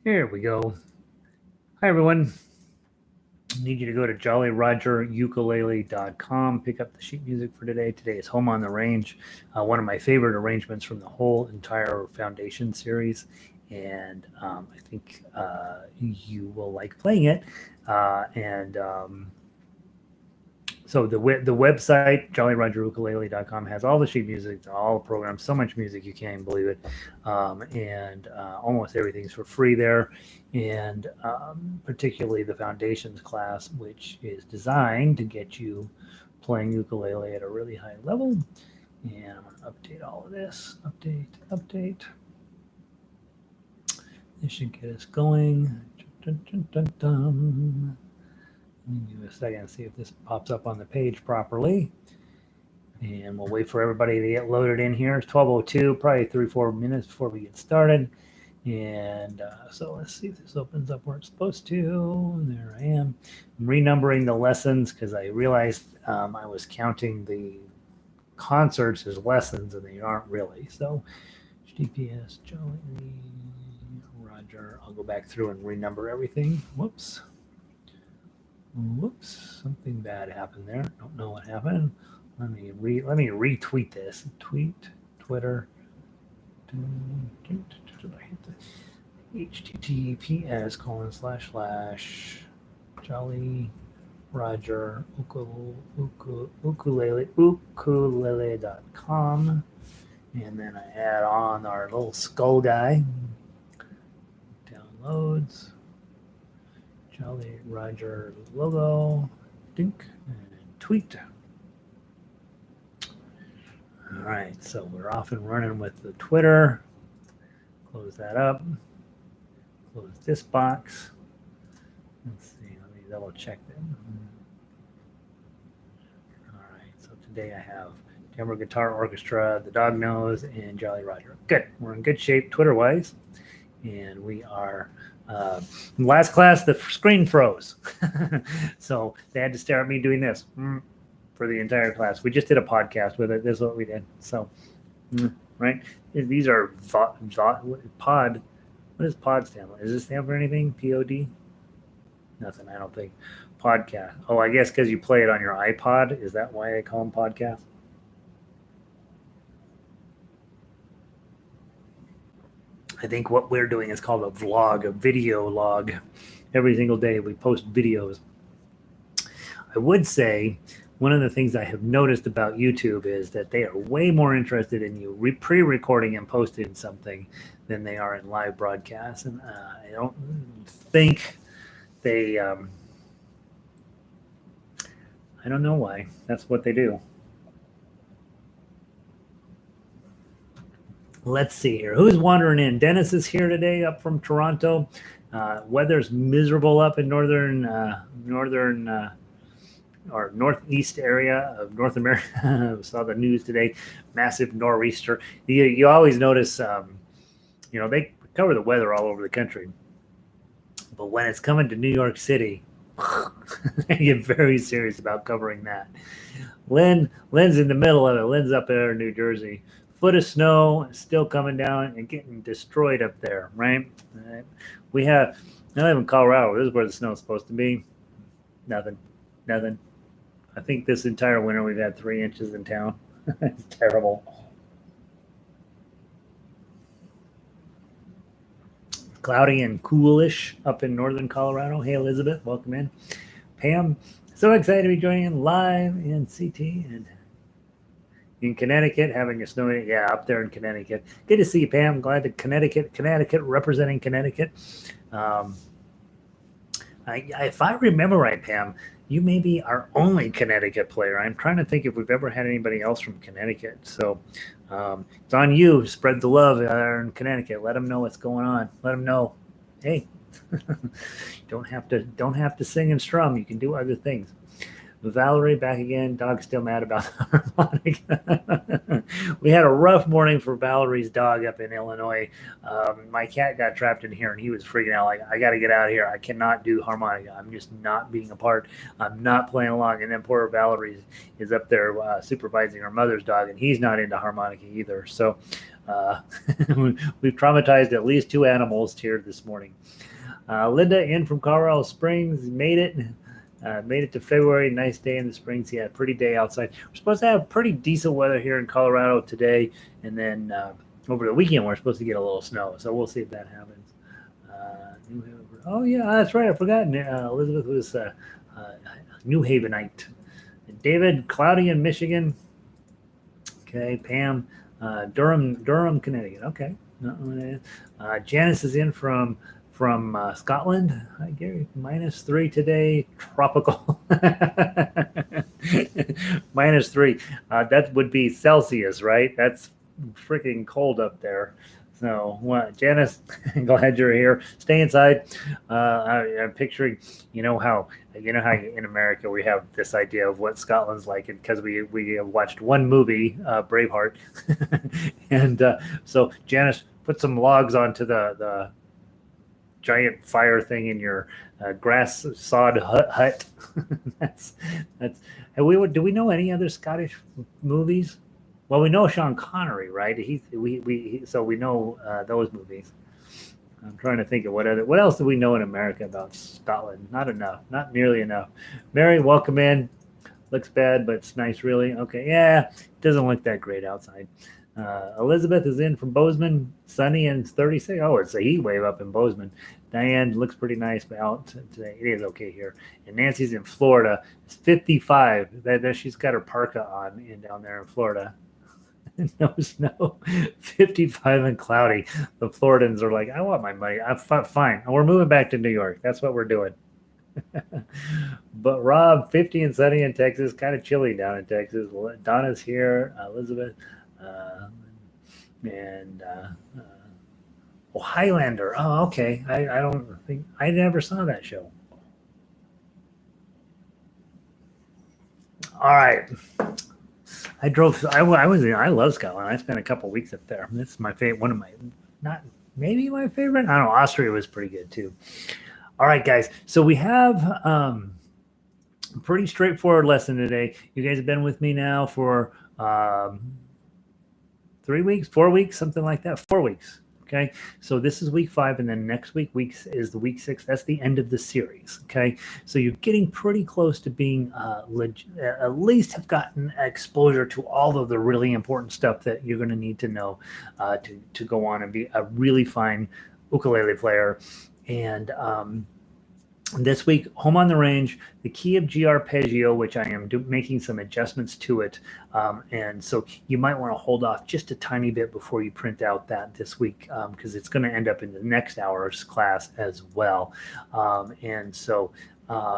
Here we go. Hi, everyone. I need you to go to jollyrogerukulele.com, pick up the sheet music for today. Today is Home on the Range, one of my favorite arrangements from the whole entire Foundation series. And I think you will like playing it. So the website, jollyrogerukulele.com, has all the sheet music, all the programs, so much music you can't even believe it. Almost everything's for free there. And particularly the Foundations class, which is designed to get you playing ukulele at a really high level. And I'm going to update all of this. Update. This should get us going. Dun, dun, dun, dun. Let me give it a second and see if this pops up on the page properly. And we'll wait for everybody to get loaded in here. It's 12:02, probably 3-4 minutes before we get started. And so let's see if this opens up where it's supposed to. There I am. I'm renumbering the lessons because I realized I was counting the concerts as lessons, and they aren't really. So HTTPS Jolly Roger. I'll go back through and renumber everything. Whoops, something bad happened there. Don't know what happened. Let me retweet this. Twitter. HTTPS:// Jolly Roger ukulele.com, and then I add on our little skull guy. Downloads. Jolly Roger logo, dink, and tweet. All right, so we're off and running with the Twitter. Close that up. Close this box. Let's see, let me double check them. All right, so today I have Denver Guitar Orchestra, the Dog Nose, and Jolly Roger. Good, we're in good shape Twitter-wise, and we are. Last class, the screen froze. So they had to stare at me doing this for the entire class. We just did a podcast with it. This is what we did. So, right? These are pod. What does pod stand for? Does this stand for anything? POD? Nothing, I don't think. Podcast. Oh, I guess because you play it on your iPod. Is that why I call them podcasts? I think what we're doing is called a vlog, a video log. Every single day we post videos. I would say one of the things I have noticed about YouTube is that they are way more interested in you pre-recording and posting something than they are in live broadcasts. And I don't think they, I don't know why. That's what they do. Let's see here. Who's wandering in? Dennis is here today, up from Toronto. Weather's miserable up in northern or northeast area of North America. I saw the news today. Massive nor'easter. You always notice, they cover the weather all over the country, but when it's coming to New York City, they get very serious about covering that. Lynn's in the middle of it. Lynn's up there in New Jersey. Foot of snow still coming down and getting destroyed up there, right? We have, I live in Colorado. This is where the snow is supposed to be. Nothing. I think this entire winter we've had 3 inches in town. It's terrible. Cloudy and coolish up in northern Colorado. Hey, Elizabeth, welcome in. Pam, so excited to be joining live in CT and in Connecticut, having a snowy, up there in Connecticut. Good to see you, Pam. Glad to Connecticut, representing Connecticut. If I remember right, Pam, you may be our only Connecticut player. I'm trying to think if we've ever had anybody else from Connecticut. So it's on you. Spread the love there in Connecticut. Let them know what's going on. Let them know, hey, don't have to sing and strum. You can do other things. Valerie back again. Dog's still mad about the harmonica. We had a rough morning for Valerie's dog up in Illinois. My cat got trapped in here and he was freaking out like, I got to get out of here. I cannot do harmonica. I'm just not being a part. I'm not playing along. And then poor Valerie is up there supervising her mother's dog, and he's not into harmonica either. So uh, we've traumatized at least 2 animals here this morning. Linda in from Colorado Springs made it. Made it to February. Nice day in the Springs. Yeah, pretty day outside. We're supposed to have pretty decent weather here in Colorado today, and then over the weekend we're supposed to get a little snow. So we'll see if that happens. Oh yeah, that's right. I forgot. Elizabeth was New Havenite. David, cloudy in Michigan. Okay, Pam, Durham, Connecticut. Okay. Janice is in from Scotland. Hi, Gary. -3 today. Tropical. -3. That would be Celsius, right? That's freaking cold up there. So, Janice, glad you're here. Stay inside. I'm picturing, how in America we have this idea of what Scotland's like, and because we have watched one movie, Braveheart, and so Janice, put some logs onto the giant fire thing in your grass sod hut. that's. Do we know any other Scottish movies? Well, we know Sean Connery, right? So we know those movies. I'm trying to think of what else do we know in America about Scotland? Not enough, not nearly enough. Mary, welcome in. Looks bad, but it's nice, really. Okay, yeah, it doesn't look that great outside. Elizabeth is in from Bozeman, sunny and 36. Oh, it's a heat wave up in Bozeman. Diane looks pretty nice out today. It is okay here. And Nancy's in Florida. It's 55. She's got her parka on down there in Florida. No snow, 55 and cloudy. The Floridans are like, I want my money. I'm fine. We're moving back to New York. That's what we're doing. But Rob, 50 and sunny in Texas, kind of chilly down in Texas. Donna's here, Elizabeth, and Highlander. Oh, okay. I don't think I never saw that show. All right. I love Scotland. I spent a couple weeks up there. It's my favorite. One of my, not maybe my favorite. I don't know. Austria was pretty good too. All right, guys. So we have a pretty straightforward lesson today. You guys have been with me now for 3 weeks, 4 weeks, something like that. 4 weeks. Okay, so this is week 5, and then next week is the week 6. That's the end of the series. Okay, so you're getting pretty close to being at least have gotten exposure to all of the really important stuff that you're going to need to know to go on and be a really fine ukulele player. And this week, Home on the Range, the key of G arpeggio, which I am making some adjustments to it. And so you might want to hold off just a tiny bit before you print out that this week, because it's going to end up in the next hour's class as well. And so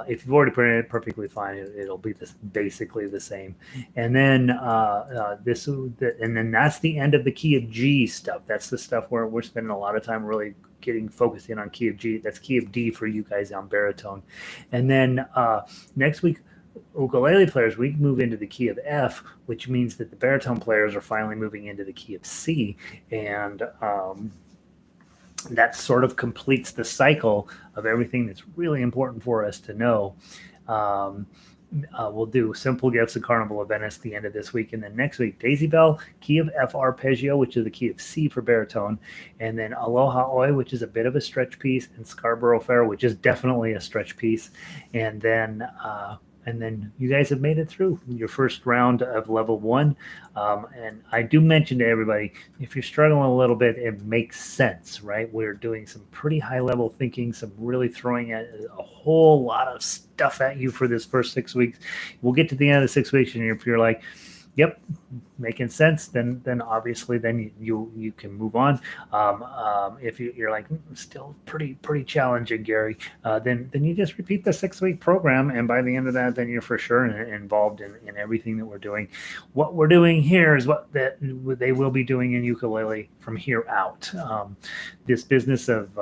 if you've already printed it, perfectly fine. It'll be basically the same. And then and then that's the end of the key of G stuff. That's the stuff where we're spending a lot of time really focused in on key of G. That's key of D for you guys on baritone. And then next week, ukulele players, we move into the key of F, which means that the baritone players are finally moving into the key of C. And that sort of completes the cycle of everything that's really important for us to know. We'll do Simple Gifts and Carnival of Venice at the end of this week. And then next week, Daisy Bell, key of F arpeggio, which is the key of C for baritone. And then Aloha Oi, which is a bit of a stretch piece, and Scarborough Fair, which is definitely a stretch piece. And then you guys have made it through your first round of level 1. And I do mention to everybody, if you're struggling a little bit, it makes sense, right? We're doing some pretty high level thinking, some really throwing a whole lot of stuff at you for this first 6 weeks. We'll get to the end of the 6 weeks, and if you're like, yep, making sense, then obviously then you can move on. If you're like still pretty challenging, Gary, then you just repeat the 6-week program, and by the end of that, then you're for sure involved in everything that we're doing. What we're doing here is what they will be doing in ukulele from here out. This business of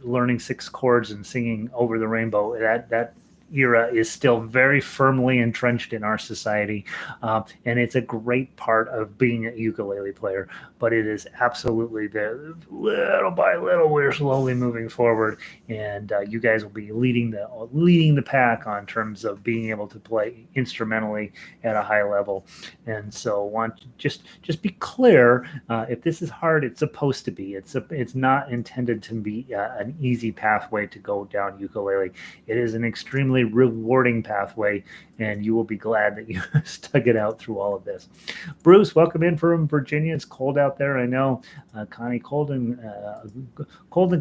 learning 6 chords and singing Over the Rainbow, that era is still very firmly entrenched in our society, and it's a great part of being a ukulele player. But it is absolutely the little by little we're slowly moving forward, and you guys will be leading the pack on terms of being able to play instrumentally at a high level. And so, want to just be clear: if this is hard, it's supposed to be. It's not intended to be an easy pathway to go down ukulele. It is an extremely rewarding pathway, and you will be glad that you stuck it out through all of this. Bruce, welcome in from Virginia. It's cold out there, I know. Connie, cold and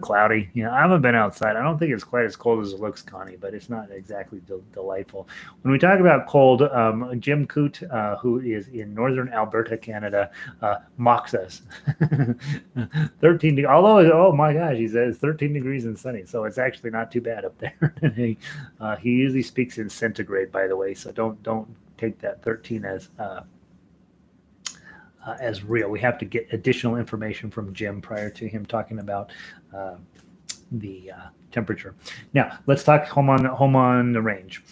cloudy. You know, I haven't been outside. I don't think it's quite as cold as it looks, Connie, but it's not exactly delightful. When we talk about cold, Jim Coote, who is in northern Alberta, Canada, mocks us. 13 degrees. Although, oh my gosh, he says 13 degrees and sunny, so it's actually not too bad up there. He usually speaks in centigrade, by the way, so don't take that 13 as real. We have to get additional information from Jim prior to him talking about the temperature. Now let's talk home on the range.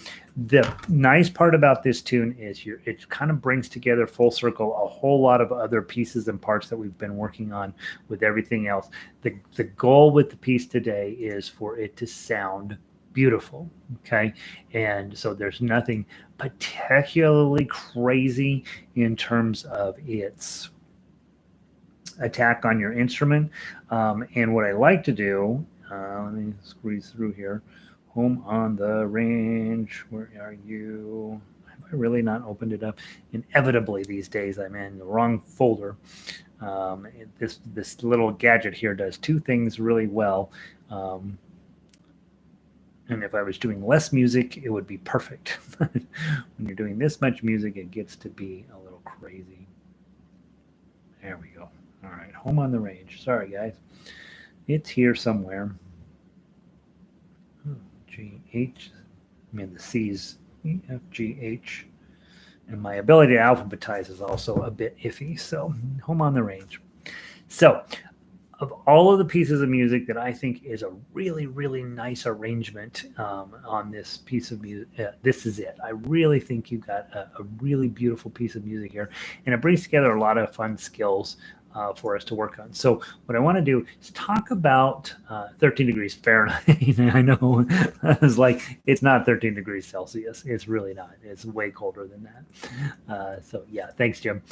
The nice part about this tune is it kind of brings together full circle a whole lot of other pieces and parts that we've been working on with everything else. The goal with the piece today is for it to sound beautiful. Okay. And so there's nothing particularly crazy in terms of its attack on your instrument. And what I like to do, let me squeeze through here. Home on the range. Where are you? Have I really not opened it up? Inevitably these days I'm in the wrong folder. This little gadget here does two things really well. And if I was doing less music, it would be perfect. When you're doing this much music, it gets to be a little crazy. There we go. All right, home on the range. Sorry, guys. It's here somewhere. G-H. I mean, the C's F, G, H. And my ability to alphabetize is also a bit iffy. So, home on the range. So, of all of the pieces of music that I think is a really, really nice arrangement on this piece of music, this is it. I really think you've got a really beautiful piece of music here. And it brings together a lot of fun skills for us to work on. So what I want to do is talk about 13 degrees Fahrenheit. I know it's like, it's not 13 degrees Celsius. It's really not. It's way colder than that. So yeah, thanks, Jim.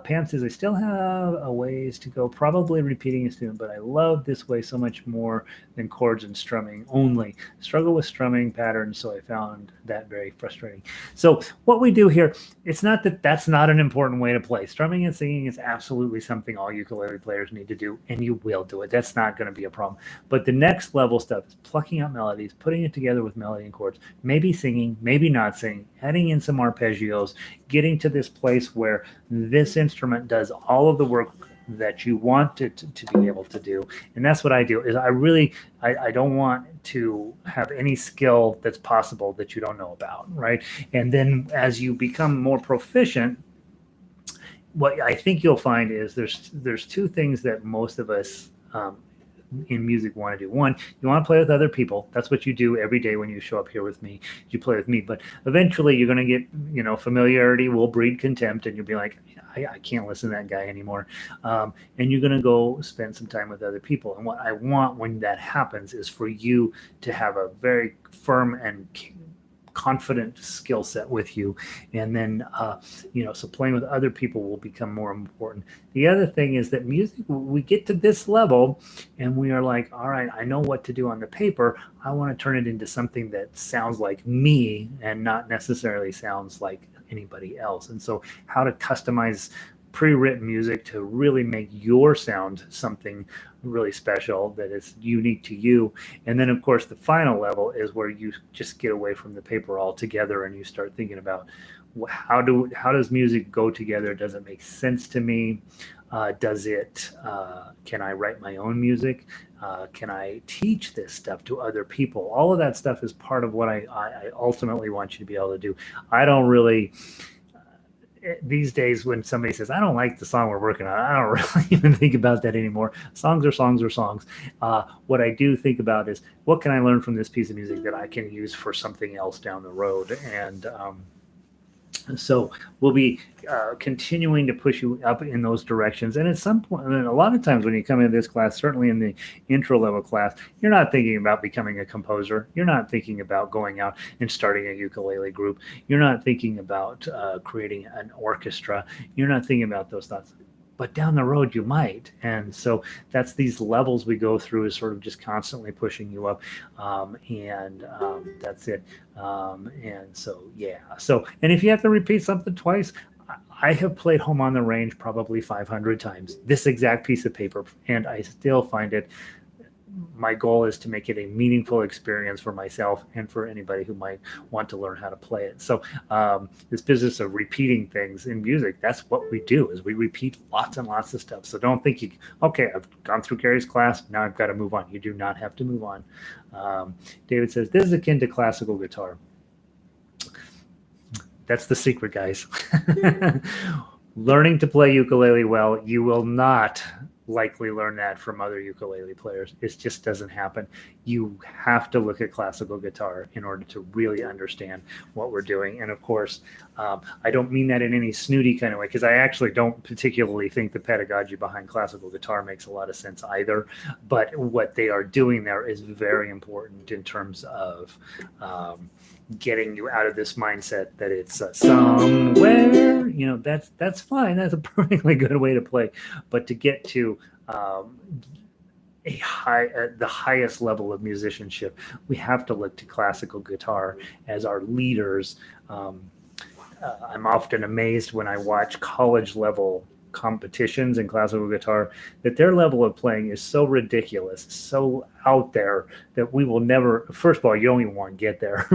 Pam says, I still have a ways to go, probably repeating a student, but I love this way so much more than chords and strumming only. Struggle with strumming patterns, so I found that very frustrating. So what we do here, it's not that that's not an important way to play. Strumming and singing is absolutely something all ukulele players need to do, and you will do it. That's not going to be a problem. But the next level stuff is plucking out melodies, putting it together with melody and chords, maybe singing, maybe not singing, adding in some arpeggios, getting to this place where this instrument does all of the work that you want it to be able to do. And that's what I do. Is I don't want to have any skill that's possible that you don't know about, right? And then as you become more proficient, what I think you'll find is there's two things that most of us in music want to do. One, you want to play with other people. That's what you do every day when you show up here with me. You play with me, but eventually you're going to get, familiarity will breed contempt, and you'll be like, I can't listen to that guy anymore. And you're going to go spend some time with other people. And what I want when that happens is for you to have a very firm and confident skill set with you, and then so playing with other people will become more important. The other thing is that music, we get to this level and we are like, all right, I know what to do on the paper. I want to turn it into something that sounds like me and not necessarily sounds like anybody else. And so how to customize pre-written music to really make your sound something really special that is unique to you. And then of course the final level is where you just get away from the paper altogether and you start thinking about how does music go together? Does it make sense to me? Can I write my own music? Can I teach this stuff to other people? All of that stuff is part of what I ultimately want you to be able to do. I don't really these days when somebody says, I don't like the song we're working on, I don't really even think about that anymore. Songs are songs are songs. What I do think about is, what can I learn from this piece of music that I can use for something else down the road? And so we'll be continuing to push you up in those directions. And at some point, and a lot of times when you come into this class, certainly in the intro level class, you're not thinking about becoming a composer. You're not thinking about going out and starting a ukulele group. You're not thinking about creating an orchestra. You're not thinking about those thoughts. But down the road, you might. And so that's these levels we go through, is sort of just constantly pushing you up. That's it. And so, yeah. So, and if you have to repeat something twice, I have played Home on the Range probably 500 times, this exact piece of paper, and I still find it. My goal is to make it a meaningful experience for myself and for anybody who might want to learn how to play it. So this business of repeating things in music, that's what we do, is we repeat lots and lots of stuff. So don't think okay, I've gone through Gary's class, now I've got to move on. You do not have to move on. David says, this is akin to classical guitar. That's the secret, guys. Learning to play ukulele well, you will not likely learn that from other ukulele players. It just doesn't happen. You have to look at classical guitar in order to really understand what we're doing. And of course, I don't mean that in any snooty kind of way, because I actually don't particularly think the pedagogy behind classical guitar makes a lot of sense either. But what they are doing there is very important in terms of getting you out of this mindset that it's somewhere, that's fine. That's a perfectly good way to play. But to get to the highest level of musicianship, we have to look to classical guitar as our leaders. I'm often amazed when I watch college level competitions in classical guitar that their level of playing is so ridiculous, so out there, that we will never, first of all, you don't even want to get there,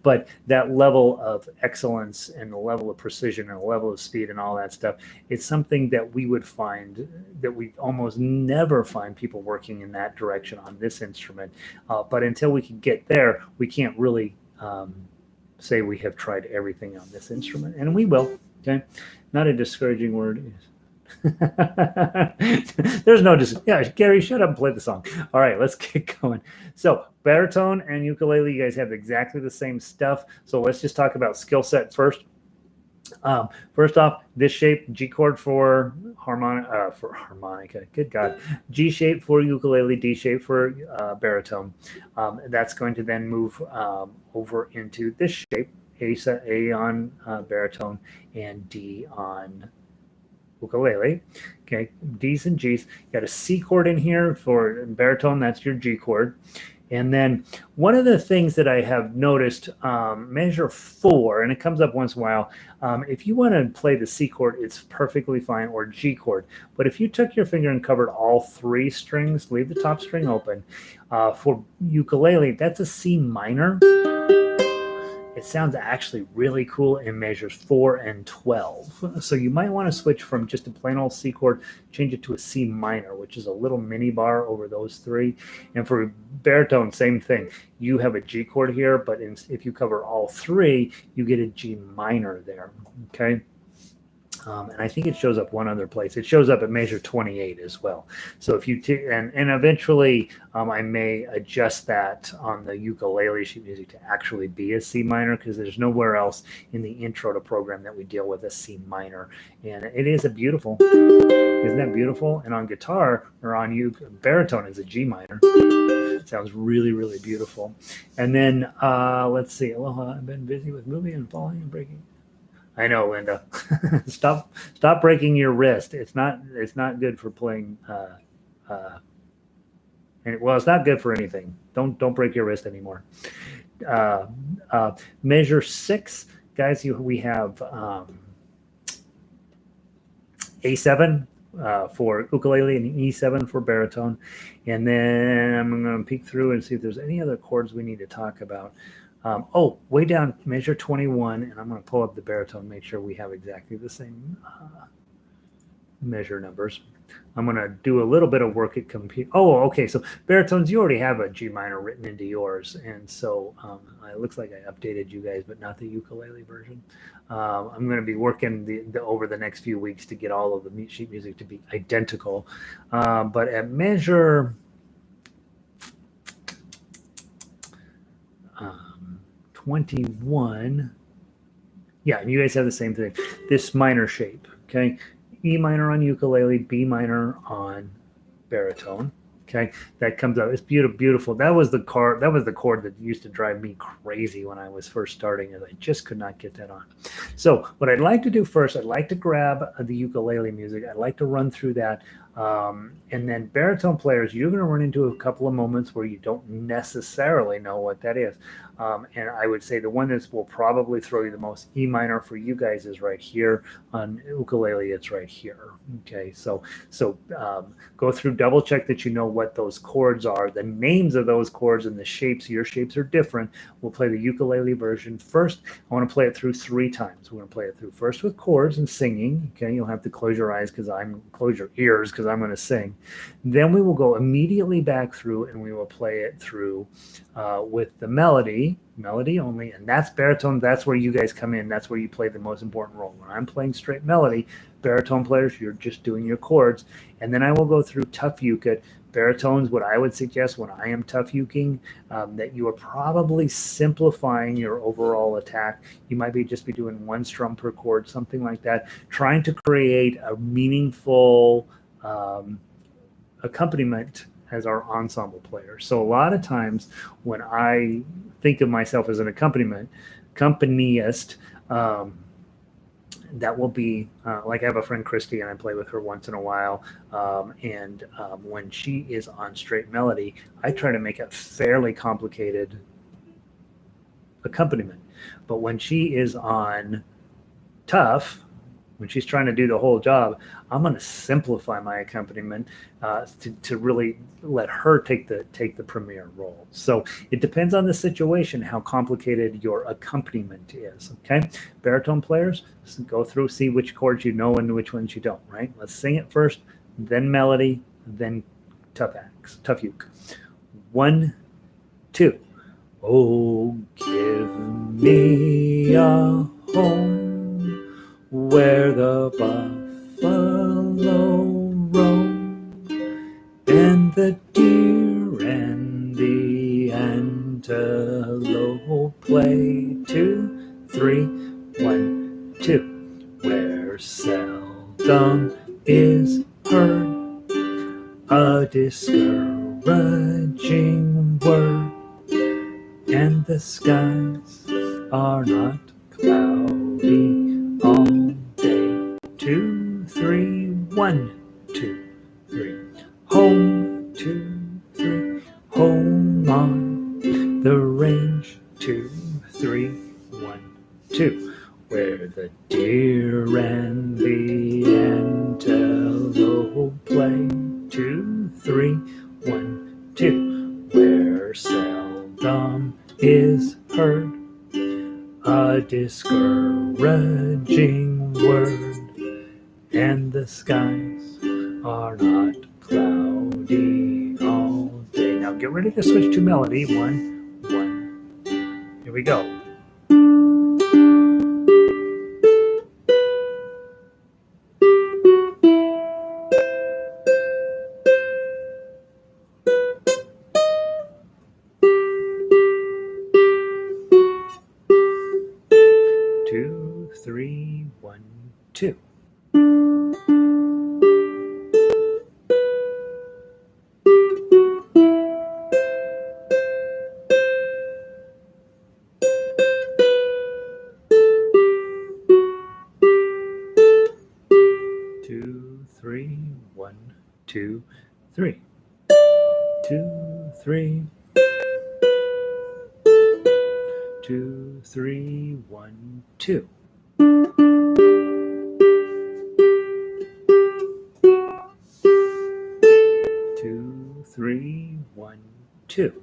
but that level of excellence and the level of precision and the level of speed and all that stuff, it's something that we would find that we almost never find people working in that direction on this instrument. But until we can get there, we can't really say we have tried everything on this instrument, and we will. Okay, not a discouraging word. There's no Gary, shut up and play the song. All right, let's get going. So baritone and ukulele, you guys have exactly the same stuff. So let's just talk about skill set first. First off, this shape, G chord for harmonica. Good God, G shape for ukulele, D shape for baritone. That's going to then move over into this shape. A on baritone and D on ukulele. Okay, D's and G's. You got a C chord in here for baritone. That's your G chord. And then one of the things that I have noticed, measure 4, and it comes up once in a while. If you want to play the C chord, it's perfectly fine, or G chord. But if you took your finger and covered all 3 strings, leave the top string open. For ukulele, that's a C minor. It sounds actually really cool in measures 4 and 12. So you might want to switch from just a plain old C chord, change it to a C minor, which is a little mini bar over those 3. And for baritone, same thing. You have a G chord here, but if you cover all 3, you get a G minor there. Okay. And I think it shows up one other place. It shows up at measure 28 as well. So if you and eventually I may adjust that on the ukulele sheet music to actually be a C minor, because there's nowhere else in the intro to program that we deal with a C minor. And it is a beautiful, isn't that beautiful? And on guitar or on baritone is a G minor. It sounds really, really beautiful. And then let's see. Aloha, I've been busy with moving and falling and breaking. I know, Linda. Stop breaking your wrist. It's not good for playing. It's not good for anything. Don't break your wrist anymore. Measure 6, guys. We have A7 for ukulele and E7 for baritone, and then I'm going to peek through and see if there's any other chords we need to talk about. Way down, measure 21, and I'm going to pull up the baritone, make sure we have exactly the same measure numbers. I'm going to do a little bit of work at compute. Oh, okay. So baritones, you already have a G minor written into yours, and so it looks like I updated you guys, but not the ukulele version. I'm going to be working over the next few weeks to get all of the sheet music to be identical. But at measure 21, yeah, and you guys have the same thing. This minor shape, okay? E minor on ukulele, B minor on baritone. Okay, that comes out. It's beautiful, beautiful. That was the chord. That was the chord that used to drive me crazy when I was first starting, and I just could not get that on. So, what I'd like to do first, I'd like to grab the ukulele music. I'd like to run through that, and then baritone players, you're going to run into a couple of moments where you don't necessarily know what that is. And I would say the one that will probably throw you the most, E minor for you guys, is right here. On ukulele, it's right here. Okay, so go through, double check that you know what those chords are, the names of those chords, and the shapes. Your shapes are different. We'll play the ukulele version first. I want to play it through 3 times. We're going to play it through first with chords and singing. Okay, you'll have to close your eyes close your ears because I'm going to sing. Then we will go immediately back through and we will play it through with the melody only, and that's baritone. That's where you guys come in. That's where you play the most important role. When I'm playing straight melody, baritone players, you're just doing your chords, and then I will go through tough uke it. Baritones, what I would suggest when I am tough uking, that you are probably simplifying your overall attack. You might just be doing 1 strum per chord, something like that, trying to create a meaningful accompaniment as our ensemble player. So a lot of times when I think of myself as an accompanist, that will be like I have a friend Christy, and I play with her once in a while. When she is on straight melody, I try to make a fairly complicated accompaniment. But when she is on tough, when she's trying to do the whole job, I'm going to simplify my accompaniment to really let her take the premier role. So it depends on the situation how complicated your accompaniment is. Okay, baritone players, go through, see which chords you know and which ones you don't. Right? Let's sing it first, then melody, then tough uke. 1, 2. Oh, give me a home where the buffalo roam, and the deer and the antelope play. 2, 3, 1, 2. Where seldom is heard a discouraging word, and the skies are not cloudy all day. 2, 3, 1, 2, 3. Home, 2, 3. Home on the range. 2, 3, 1, 2. Where the deer and the antelope play. 2, 3, 1, 2. Where seldom is heard a discouraging word, and the skies are not cloudy all day. Now get ready to switch to melody. 1, 1. Here we go. Two, 3, 1, 2. Two, 3, 1, 2, 3. 2, 3. 2, 3, 1, 2. 2, 3, 1, 2.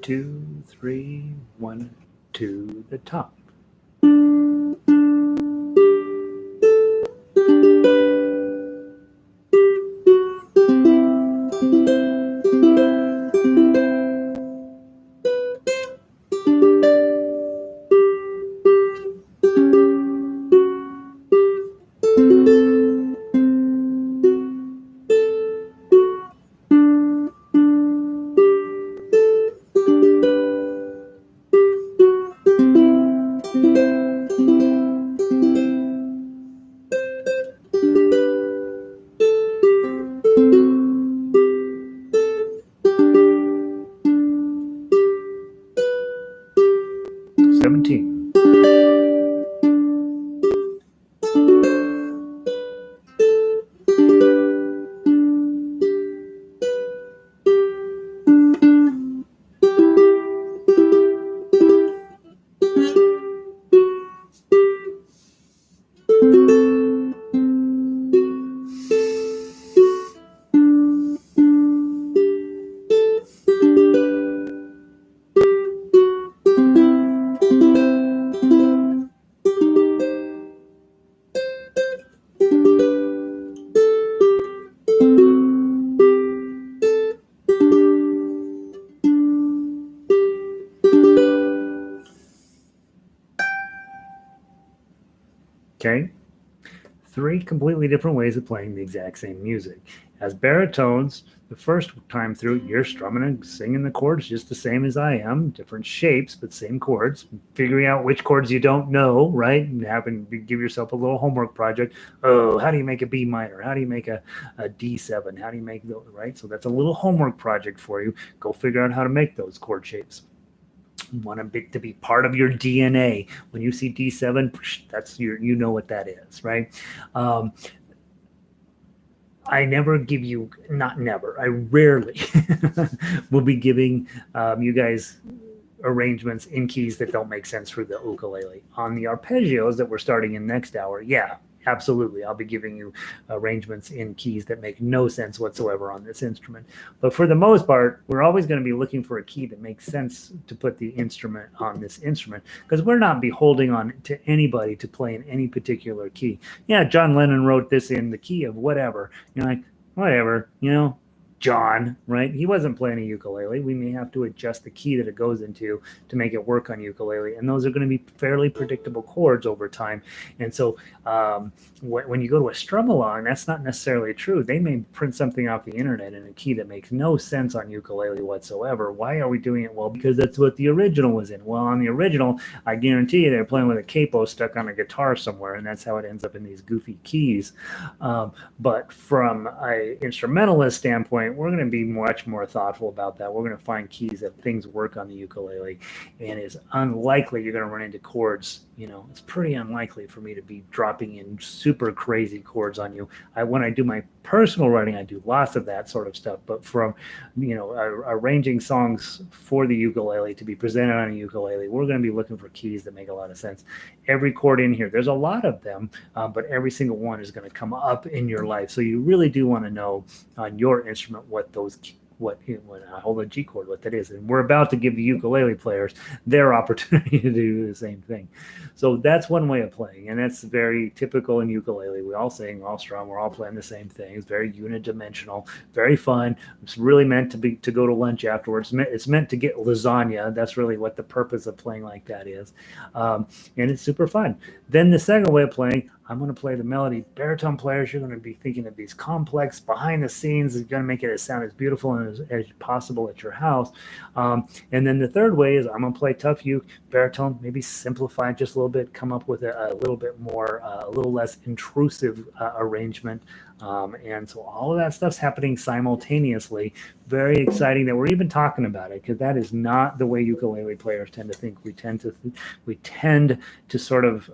2, 3, 1, to the top. Okay, 3 completely different ways of playing the exact same music. As baritones, the first time through, you're strumming and singing the chords just the same as I am, different shapes, but same chords. Figuring out which chords you don't know, right? And having to give yourself a little homework project. Oh, how do you make a B minor? How do you make a D7? How do you make those, right? So that's a little homework project for you. Go figure out how to make those chord shapes. You want it to be part of your DNA. When you see D7, that's you know what that is, right? I never give you, not never, I rarely will be giving you guys arrangements in keys that don't make sense for the ukulele. On the arpeggios that we're starting in next hour, yeah, absolutely. I'll be giving you arrangements in keys that make no sense whatsoever on this instrument. But for the most part, we're always going to be looking for a key that makes sense to put the instrument on this instrument, because we're not beholding on to anybody to play in any particular key. Yeah, John Lennon wrote this in the key of whatever. You're like, whatever, John, right? He wasn't playing a ukulele. We may have to adjust the key that it goes into to make it work on ukulele. And those are going to be fairly predictable chords over time. And so when you go to a strum along, that's not necessarily true. They may print something off the internet in a key that makes no sense on ukulele whatsoever. Why are we doing it? Well, because that's what the original was in. Well, on the original, I guarantee you they're playing with a capo stuck on a guitar somewhere, and that's how it ends up in these goofy keys. But from an instrumentalist standpoint, we're going to be much more thoughtful about that. We're going to find keys that things work on the ukulele, and it's unlikely you're going to run into chords. It's pretty unlikely for me to be dropping in super crazy chords on you. When I do my personal writing, I do lots of that sort of stuff. But from, arranging songs for the ukulele to be presented on a ukulele, we're going to be looking for keys that make a lot of sense. Every chord in here, there's a lot of them, but every single one is going to come up in your life. So you really do want to know on your instrument what those when I hold a G chord, what that is. And we're about to give the ukulele players their opportunity to do the same thing. So that's one way of playing, and that's very typical in ukulele. We all sing, all strum, we're all playing the same thing. It's very unidimensional, very fun. It's really meant to go to lunch afterwards. It's meant to get lasagna. That's really what the purpose of playing like that is. And it's super fun. Then the second way of playing, I'm going to play the melody. Baritone players, you're going to be thinking of these complex behind the scenes. It's going to make it sound as beautiful and as possible at your house. And then the third way is I'm going to play tough uke, baritone, maybe simplify it just a little bit, come up with a little bit more, a little less intrusive arrangement. And so all of that stuff's happening simultaneously. Very exciting that we're even talking about it, because that is not the way ukulele players tend to think. We tend to sort of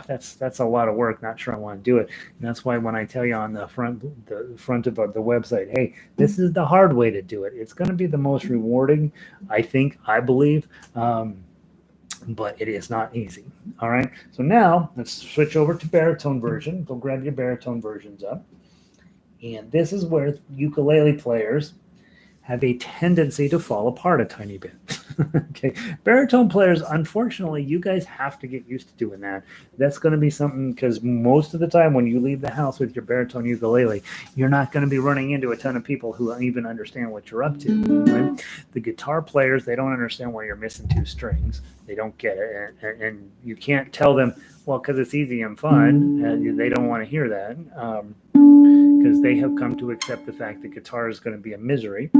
that's a lot of work. Not sure I want to do it. And that's why when I tell you on the front of the website, hey, this is the hard way to do it. It's going to be the most rewarding, I believe. But it is not easy. All right. So now let's switch over to baritone version. Go grab your baritone versions up. And this is where ukulele players have a tendency to fall apart a tiny bit. Okay, baritone players, unfortunately, you guys have to get used to doing that. That's going to be something because most of the time when you leave the house with your baritone ukulele, you're not going to be running into a ton of people who even understand what you're up to. Right? The guitar players, they don't understand why you're missing two strings. They don't get it, and you can't tell them, well, because it's easy and fun, and they don't want to hear that because they have come to accept the fact that guitar is going to be a misery.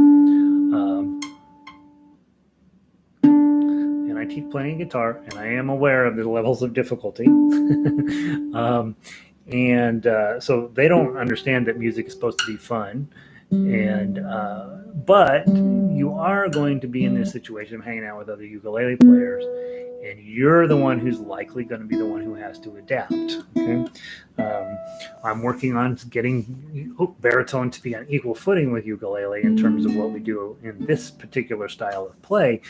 And I keep playing guitar, and I am aware of the levels of difficulty. So they don't understand that music is supposed to be fun. But you are going to be in this situation of hanging out with other ukulele players, and you're the one who's likely going to be the one who has to adapt. Okay, I'm working on getting baritone to be on equal footing with ukulele in terms of what we do in this particular style of play,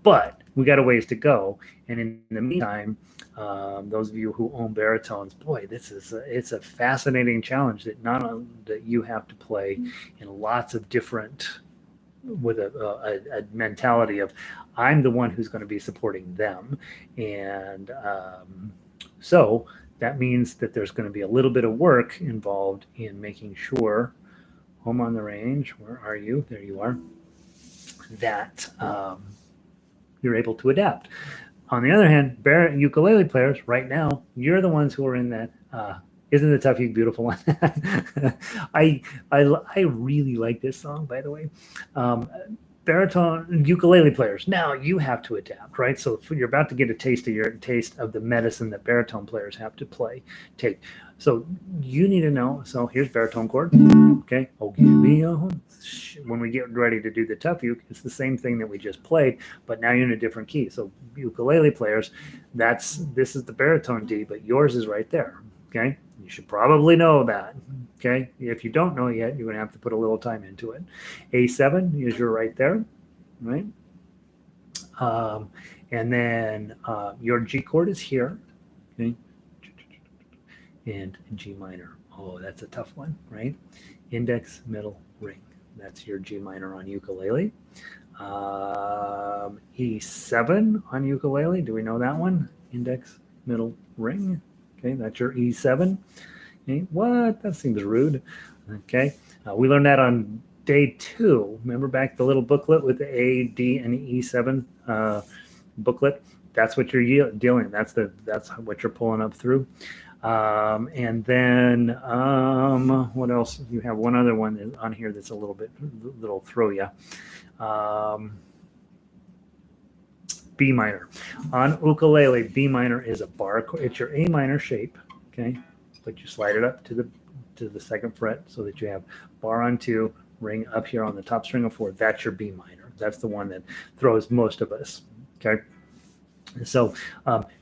but we got a ways to go. And in the meantime, those of you who own baritones, boy, it's a fascinating challenge that not only that you have to play in lots of different with a mentality of I'm the one who's going to be supporting them, and so that means that there's going to be a little bit of work involved in making sure home on the range. Where are you? There you are. That you're able to adapt. On the other hand, ukulele players, right now, you're the ones who are in that. Isn't the Tough You Beautiful one? I really like this song, by the way. Baritone ukulele players, now you have to adapt, right? So you're about to get a taste of the medicine that baritone players have to take. So you need to know. So here's baritone chord. Okay. Oh, give me a home. When we get ready to do the tough uke, it's the same thing that we just played, but now you're in a different key. So ukulele players, this is the baritone D, but yours is right there. Okay. You should probably know that. Okay. If you don't know yet, you're going to have to put a little time into it. A7 is your right there, right? And then your G chord is here. Okay. And G minor. Oh, that's a tough one, right? Index, middle, ring. That's your G minor on ukulele. E7 on ukulele. Do we know that one? Index, middle, ring. Okay, that's your E7. Okay, what? That seems rude. Okay, we learned that on day 2. Remember back the little booklet with the A, D, and E7 booklet? That's what you're dealing. That's what you're pulling up through. And then what else? You have one other one on here that's a little throw you. B minor. On ukulele, B minor is a bar chord. It's your A minor shape, okay? But you slide it up to the second fret so that you have bar on 2, ring up here on the top string of 4. That's your B minor. That's the one that throws most of us, okay? So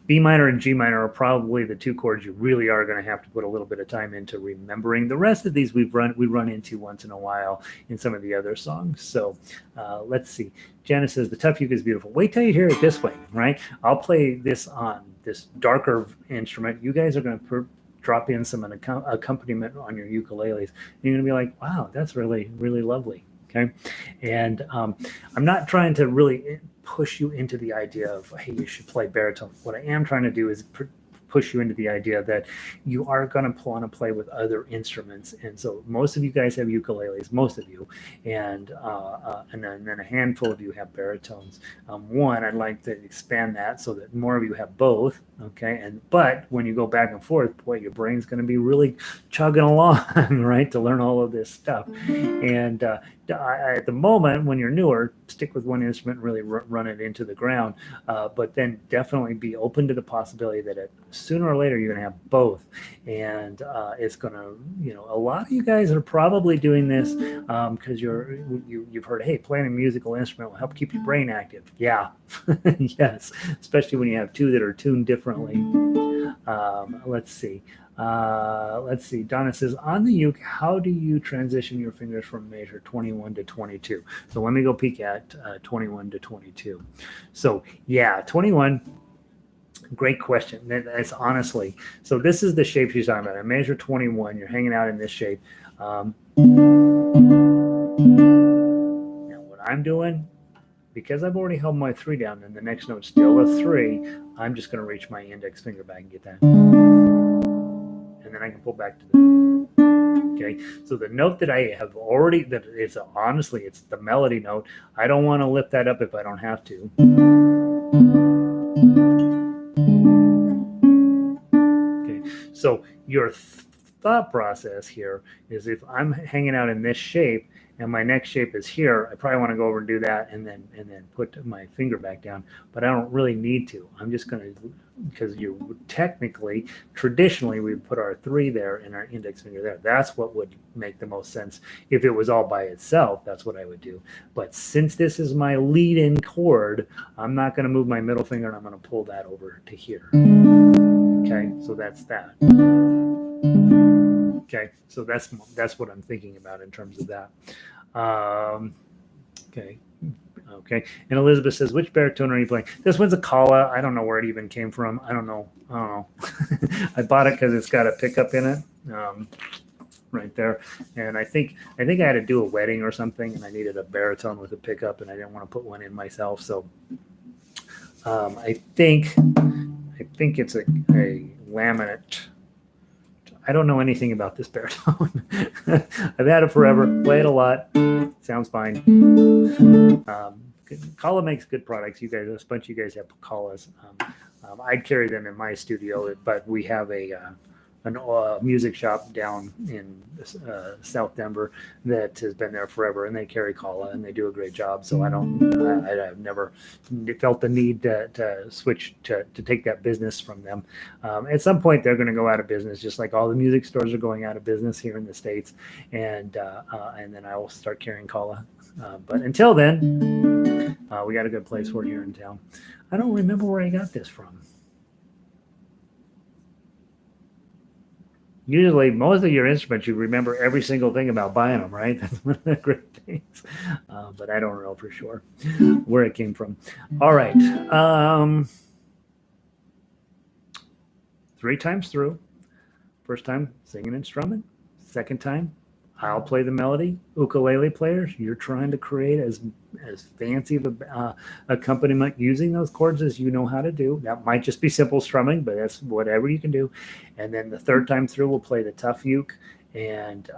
B minor and G minor are probably the 2 chords you really are going to have to put a little bit of time into remembering. The rest of these we run into once in a while in some of the other songs. So let's see. Janice says the tough uke is beautiful. Wait till you hear it this way, right? I'll play this on this darker instrument. You guys are going to drop in some accompaniment on your ukuleles. And you're going to be like, wow, that's really, really lovely. Okay. And I'm not trying to really push you into the idea of, hey, you should play baritone. What I am trying to do is push you into the idea that you are going to want to play with other instruments. And so most of you guys have ukuleles, most of you, and then a handful of you have baritones. One, I'd like to expand that so that more of you have both. Okay. But when you go back and forth, boy, your brain's going to be really chugging along, right, to learn all of this stuff. And at the moment, when you're newer, stick with one instrument and really run it into the ground. But then definitely be open to the possibility that sooner or later you're going to have both. And it's going to, a lot of you guys are probably doing this because you've heard, hey, playing a musical instrument will help keep your brain active. Yeah, yes, especially when you have 2 that are tuned differently. Let's see. Donna says, on the uke, how do you transition your fingers from measure 21 to 22? So let me go peek at 21 to 22. So yeah, 21, great question. That's honestly, so this is the shape she's talking about. I measure 21, you're hanging out in this shape. Now what I'm doing because I've already held my 3 down and the next note's still a 3, I'm just going to reach my index finger back and get that. And then I can pull back to the, okay? So the note that I have already, that it's honestly, it's the melody note. I don't want to lift that up if I don't have to. Okay, so your thought process here is if I'm hanging out in this shape and my next shape is here, I probably want to go over and do that and then put my finger back down, but I don't really need to. I'm just going to, because you technically, traditionally, we put our 3 there and our index finger there. That's what would make the most sense. If it was all by itself, that's what I would do. But since this is my lead-in chord, I'm not going to move my middle finger and I'm going to pull that over to here. Okay, so that's that. Okay, so that's what I'm thinking about in terms of that. Okay. Okay. And Elizabeth says, which baritone are you playing? This one's a Kala. I don't know where it even came from. I don't know. I bought it because it's got a pickup in it, right there. And I think I had to do a wedding or something, and I needed a baritone with a pickup, and I didn't want to put one in myself. So I think it's a laminate. I don't know anything about this baritone. I've had it forever, play it a lot, sounds fine. Kala makes good products. You guys, a bunch of you guys have Kalas. I'd carry them in my studio, but we have a music shop down in South Denver that has been there forever, and they carry Kala, and they do a great job. So I've never felt the need to switch to take that business from them. At some point, they're going to go out of business, just like all the music stores are going out of business here in the States, and then I will start carrying Kala. But until then, we got a good place for it here in town. I don't remember where I got this from. Usually, most of your instruments, you remember every single thing about buying them, right? That's one of the great things. But I don't know for sure where it came from. All right. 3 times through. First time, singing and strumming. Second time, I'll play the melody. Ukulele players, you're trying to create as fancy of a accompaniment using those chords as you know how to do. That might just be simple strumming, but that's whatever you can do. And then the third time through, we'll play the tough uke. And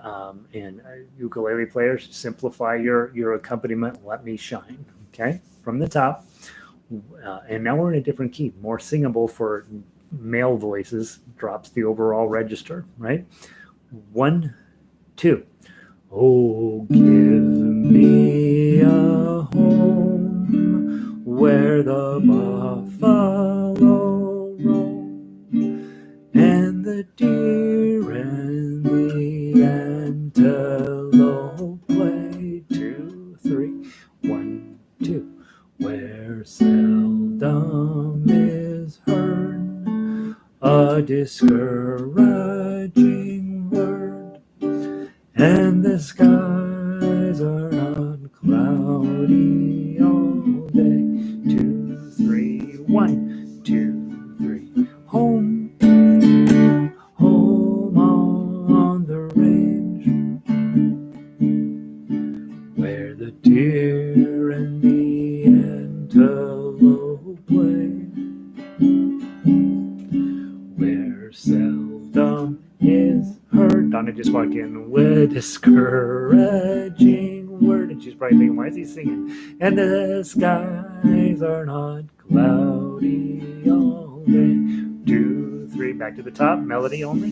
ukulele players, simplify your accompaniment. Let me shine. Okay, from the top. And now we're in a different key, more singable for male voices. Drops the overall register. Right. 1, 2. Oh, give me a home where the buffalo roam and the deer and the antelope play. 2, 3. 1, 2. Where seldom is heard a discouraging word, and the skies are not cloudy all day. 2, 3. 1, 2, 3. Home, home on the range, where the deer and the antelope play, where seldom is heard. Donna just walked in with a discouraging word, and she's probably thinking, why is he singing? And the skies are not cloudy all day. 2, 3. Back to the top, melody only.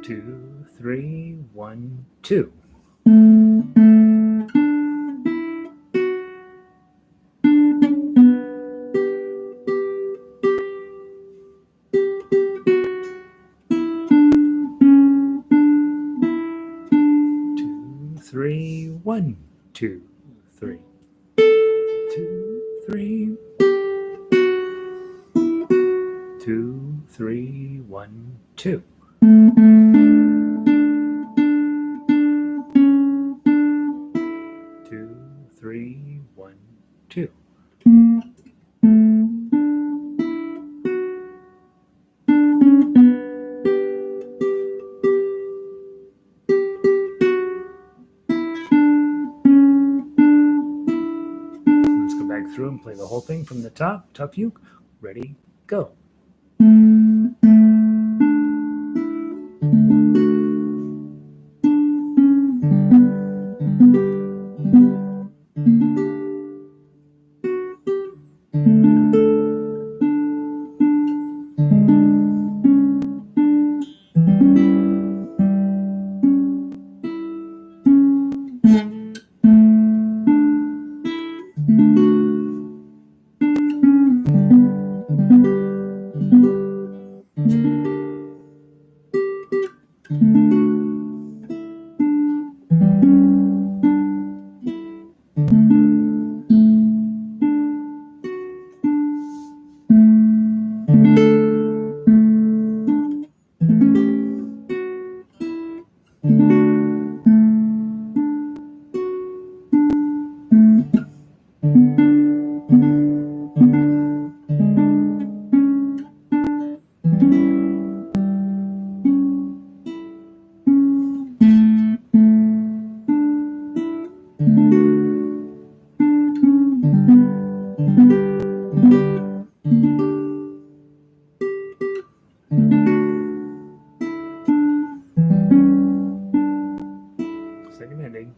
Two, 3, 1, 2. Three, 1, 2, 3. 2, 3. 2, 3, 1, 2. 2, 3, 1, 2. Let's go back through and play the whole thing from the top. Tough uke. Ready, go. Second ending.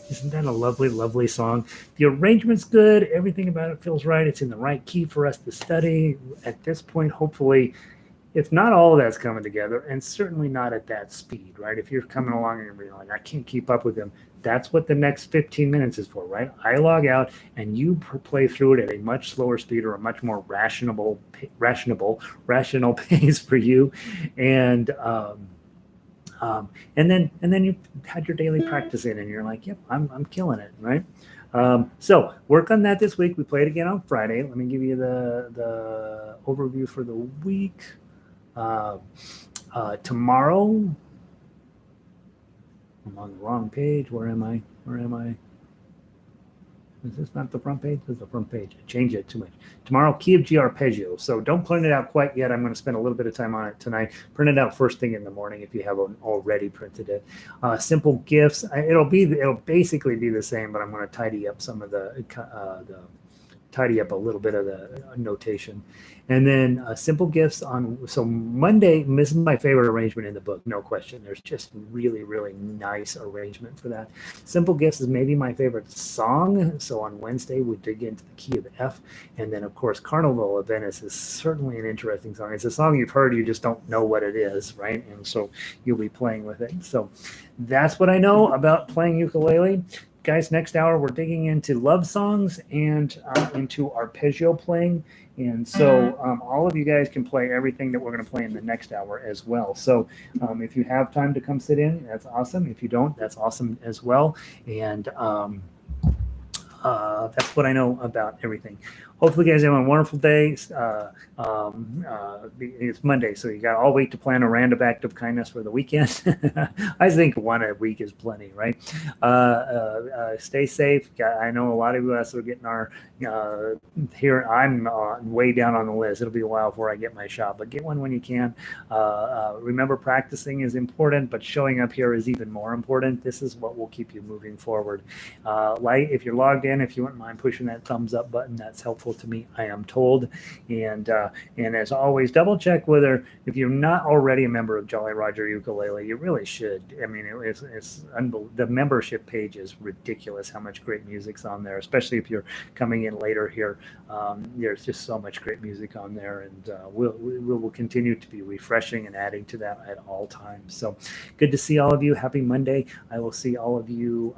Isn't that a lovely, lovely song? The arrangement's good. Everything about it feels right. It's in the right key for us to study. At this point, hopefully, if not all of that's coming together, and certainly not at that speed, right? If you're coming along and you're like, I can't keep up with them, that's what the next 15 minutes is for, right? I log out and you play through it at a much slower speed or a much more rational pace for you. And then you had your daily practice in and you're like, yep, I'm killing it, right? So work on that this week. We play it again on Friday. Let me give you the overview for the week. Tomorrow, I'm on the wrong page. Where am I? Is this not the front page? This is the front page. I changed it too much. Tomorrow, key of G arpeggio. So don't print it out quite yet. I'm going to spend a little bit of time on it tonight. Print it out first thing in the morning if you haven't already printed it. Simple gifts. It'll basically be the same, but I'm going to tidy up some of tidy up a little bit of the notation. And then simple gifts so Monday, this is my favorite arrangement in the book, no question. There's just really, really nice arrangement for that. Simple gifts is maybe my favorite song. So on Wednesday, we dig into the key of F. And then, of course, Carnival of Venice is certainly an interesting song. It's a song you've heard, you just don't know what it is, right? And so you'll be playing with it. So that's what I know about playing ukulele. Guys, next hour, we're digging into love songs and into arpeggio playing. And so all of you guys can play everything that we're going to play in the next hour as well. So if you have time to come sit in, that's awesome. If you don't, that's awesome as well. And that's what I know about everything. Hopefully, you guys have a wonderful day. It's Monday, so you got all week to plan a random act of kindness for the weekend. I think one a week is plenty, right? Stay safe. I know a lot of us are getting our here. I'm way down on the list. It'll be a while before I get my shot, but get one when you can. Remember, practicing is important, but showing up here is even more important. This is what will keep you moving forward. If you're logged in, if you wouldn't mind pushing that thumbs up button, that's helpful to me, I am told. And as always, double check whether, if you're not already a member of Jolly Roger Ukulele, you really should. I mean, it's the membership page is ridiculous how much great music's on there, especially if you're coming in later here. There's just so much great music on there, and we will continue to be refreshing and adding to that at all times. So good to see all of you. Happy Monday. I will see all of you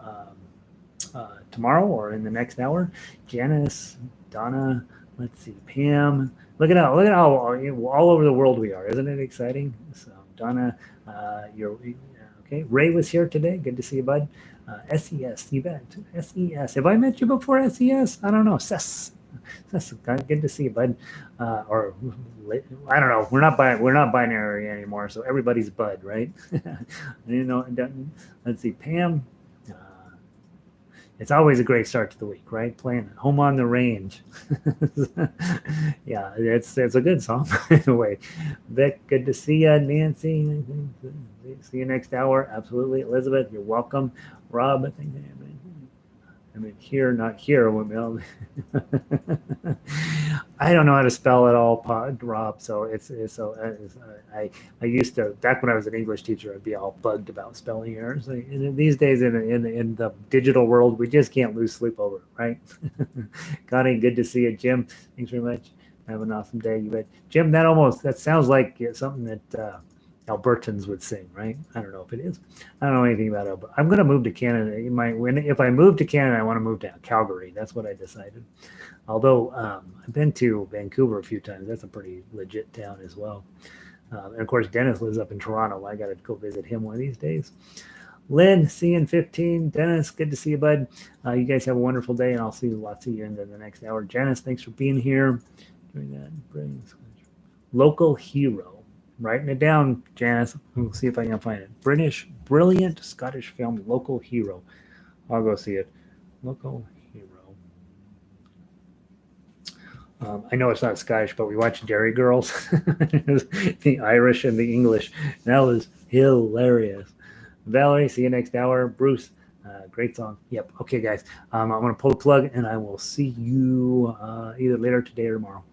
tomorrow or in the next hour. Janice, Donna, let's see, Pam. Look at how all over the world we are. Isn't it exciting? So Donna, you're okay. Ray was here today. Good to see you, bud. SES, you bet. SES. Have I met you before, SES? I don't know. SES. That's good to see you, bud. Or I don't know. We're not binary anymore, so everybody's bud, right? Let's see, Pam. Uh, it's always a great start to the week, right? Playing Home on the Range. Yeah, it's a good song in a way. Vic, good to see you. Nancy, see you next hour. Absolutely. Elizabeth, you're welcome. Rob, I mean, here, not here. I don't know how to spell it all, Rob. So I used to back when I was an English teacher, I'd be all bugged about spelling errors. And these days, in the digital world, we just can't lose sleep over it, right? Connie, good to see you, Jim. Thanks very much. Have an awesome day. You bet, Jim. That sounds like something that Albertans would sing, right? I don't know if it is. I don't know anything about it, but I'm going to move to Canada. If I move to Canada, I want to move to Calgary. That's what I decided. Although I've been to Vancouver a few times. That's a pretty legit town as well. And of course, Dennis lives up in Toronto. I got to go visit him one of these days. Lynn, see you in 15. Dennis, good to see you, bud. You guys have a wonderful day, and I'll see lots of you in the next hour. Janice, thanks for being here. Doing that. Brilliant. Local hero. Writing it down, Janice. We'll see if I can find it. Brilliant Scottish film, Local Hero. I'll go see it. Local Hero. I know it's not Scottish, but we watched Dairy Girls. The Irish and the English. That was hilarious. Valerie, see you next hour. Bruce, great song. Yep. Okay, guys. I'm going to pull the plug, and I will see you either later today or tomorrow.